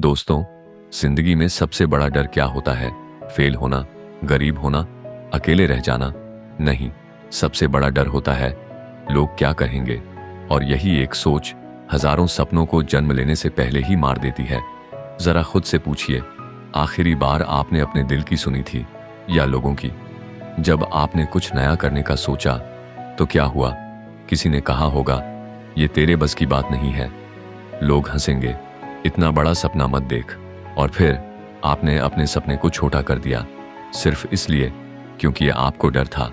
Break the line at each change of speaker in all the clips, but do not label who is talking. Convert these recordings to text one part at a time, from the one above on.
दोस्तों, जिंदगी में सबसे बड़ा डर क्या होता है? फेल होना, गरीब होना, अकेले रह जाना? नहीं, सबसे बड़ा डर होता है लोग क्या कहेंगे। और यही एक सोच हजारों सपनों को जन्म लेने से पहले ही मार देती है। जरा खुद से पूछिए, आखिरी बार आपने अपने दिल की सुनी थी या लोगों की? जब आपने कुछ नया करने का सोचा तो क्या हुआ? किसी ने कहा होगा ये तेरे बस की बात नहीं है, लोग हंसेंगे, इतना बड़ा सपना मत देख। और फिर आपने अपने सपने को छोटा कर दिया, सिर्फ इसलिए क्योंकि आपको डर था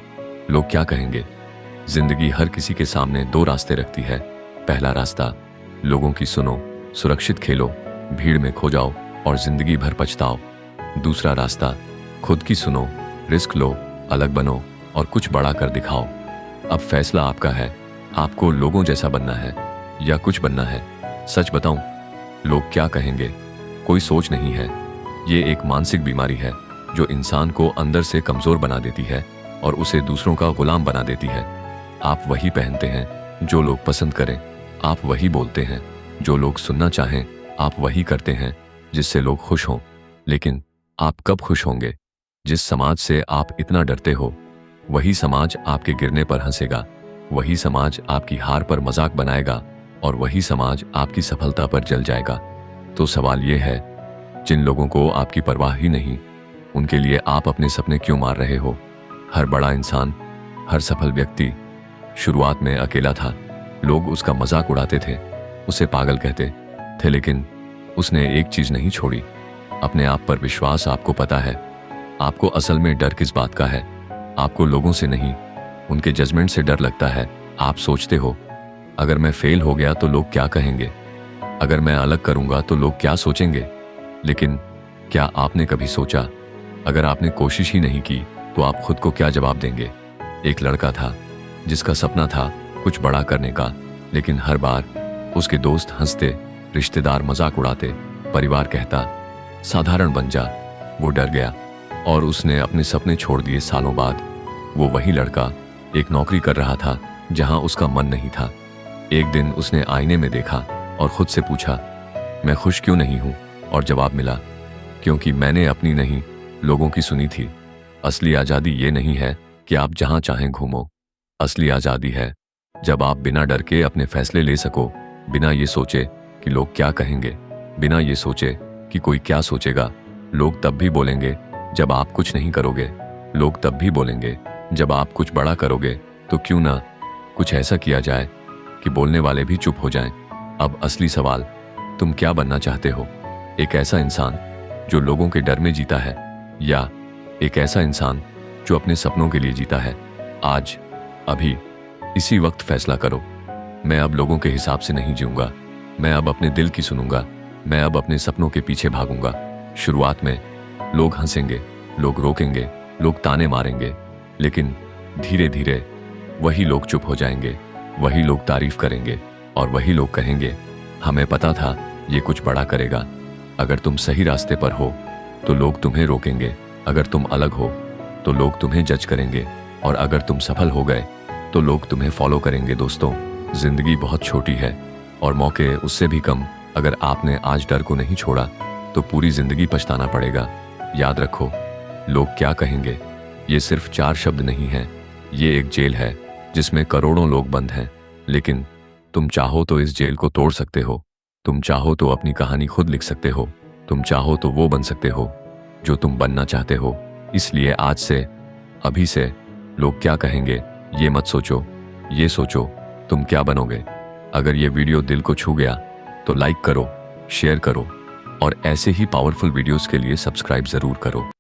लोग क्या कहेंगे। जिंदगी हर किसी के सामने दो रास्ते रखती है। पहला रास्ता, लोगों की सुनो, सुरक्षित खेलो, भीड़ में खो जाओ और जिंदगी भर पछताओ। दूसरा रास्ता, खुद की सुनो, रिस्क लो, अलग बनो और कुछ बड़ा कर दिखाओ। अब फैसला आपका है, आपको लोगों जैसा बनना है या कुछ बनना है। सच बताऊं, लोग क्या कहेंगे कोई सोच नहीं है। ये एक मानसिक बीमारी है जो इंसान को अंदर से कमजोर बना देती है और उसे दूसरों का गुलाम बना देती है। आप वही पहनते हैं जो लोग पसंद करें, आप वही बोलते हैं जो लोग सुनना चाहें, आप वही करते हैं जिससे लोग खुश हों। लेकिन आप कब खुश होंगे? जिस समाज से आप इतना डरते हो, वही समाज आपके गिरने पर हंसेगा, वही समाज आपकी हार पर मजाक बनाएगा और वही समाज आपकी सफलता पर जल जाएगा। तो सवाल यह है, जिन लोगों को आपकी परवाह ही नहीं, उनके लिए आप अपने सपने क्यों मार रहे हो? हर बड़ा इंसान, हर सफल व्यक्ति शुरुआत में अकेला था। लोग उसका मजाक उड़ाते थे, उसे पागल कहते थे, लेकिन उसने एक चीज नहीं छोड़ी, अपने आप पर विश्वास। आपको पता है आपको असल में डर किस बात का है? आपको लोगों से नहीं, उनके जजमेंट से डर लगता है। आप सोचते हो, अगर मैं फेल हो गया तो लोग क्या कहेंगे, अगर मैं अलग करूंगा तो लोग क्या सोचेंगे। लेकिन क्या आपने कभी सोचा, अगर आपने कोशिश ही नहीं की तो आप खुद को क्या जवाब देंगे? एक लड़का था जिसका सपना था कुछ बड़ा करने का, लेकिन हर बार उसके दोस्त हंसते, रिश्तेदार मजाक उड़ाते, परिवार कहता साधारण बन जा। वो डर गया और उसने अपने सपने छोड़ दिए। सालों बाद वो वही लड़का एक नौकरी कर रहा था जहां उसका मन नहीं था। एक दिन उसने आईने में देखा और खुद से पूछा, मैं खुश क्यों नहीं हूं? और जवाब मिला, क्योंकि मैंने अपनी नहीं, लोगों की सुनी थी। असली आजादी ये नहीं है कि आप जहां चाहें घूमो। असली आजादी है जब आप बिना डर के अपने फैसले ले सको, बिना ये सोचे कि लोग क्या कहेंगे, बिना ये सोचे कि कोई क्या सोचेगा। लोग तब भी बोलेंगे जब आप कुछ नहीं करोगे, लोग तब भी बोलेंगे जब आप कुछ बड़ा करोगे। तो क्यों ना कुछ ऐसा किया जाए कि बोलने वाले भी चुप हो जाएं। अब असली सवाल, तुम क्या बनना चाहते हो? एक ऐसा इंसान जो लोगों के डर में जीता है, या एक ऐसा इंसान जो अपने सपनों के लिए जीता है? आज, अभी, इसी वक्त फैसला करो। मैं अब लोगों के हिसाब से नहीं जीऊंगा, मैं अब अपने दिल की सुनूंगा, मैं अब अपने सपनों के पीछे भागूंगा। शुरुआत में लोग हंसेंगे, लोग रोकेंगे, लोग ताने मारेंगे, लेकिन धीरे धीरे वही लोग चुप हो जाएंगे, वही लोग तारीफ करेंगे और वही लोग कहेंगे, हमें पता था ये कुछ बड़ा करेगा। अगर तुम सही रास्ते पर हो तो लोग तुम्हें रोकेंगे, अगर तुम अलग हो तो लोग तुम्हें जज करेंगे, और अगर तुम सफल हो गए तो लोग तुम्हें फॉलो करेंगे। दोस्तों, जिंदगी बहुत छोटी है और मौके उससे भी कम। अगर आपने आज डर को नहीं छोड़ा तो पूरी जिंदगी पछताना पड़ेगा। याद रखो, लोग क्या कहेंगे ये सिर्फ 4 शब्द नहीं है, ये एक जेल है जिसमें करोड़ों लोग बंद हैं। लेकिन तुम चाहो तो इस जेल को तोड़ सकते हो, तुम चाहो तो अपनी कहानी खुद लिख सकते हो, तुम चाहो तो वो बन सकते हो जो तुम बनना चाहते हो। इसलिए आज से, अभी से, लोग क्या कहेंगे ये मत सोचो, ये सोचो तुम क्या बनोगे। अगर ये वीडियो दिल को छू गया तो लाइक करो, शेयर करो और ऐसे ही पावरफुल वीडियोस के लिए सब्सक्राइब जरूर करो।